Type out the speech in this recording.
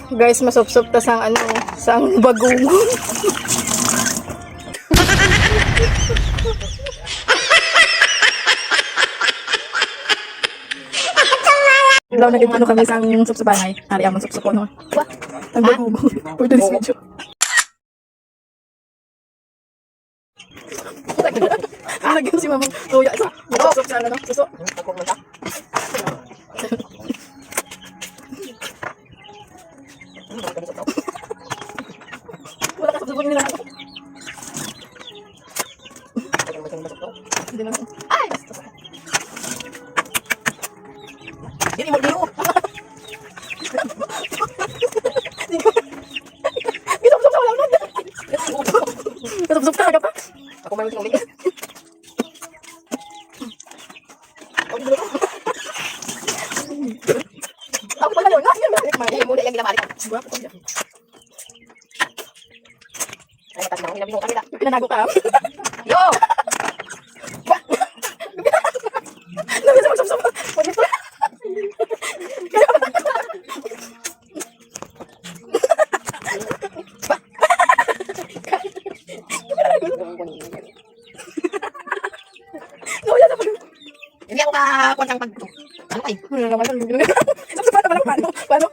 Guys, masupsup ta sang ano, sang bagong. Daw naging ano kami sang supsupanay. Hari ang supsupo no. Ang bagong. For this video. Lagyan si Mama Tuya sa supsup sa ano, suso. Wala ka supsupo nila. Ay! Ini mau dulu. Kita sama lawan. Kita ka pa. Ako may ulit. Ako pala yun. May muna yung ginamali ko. Suwa ko diyan. Ay, patas na ako ginamili ko kanila. Pinanago ka. Yo! Hindi ako kakuha ng pag... Ano kayo? Paano?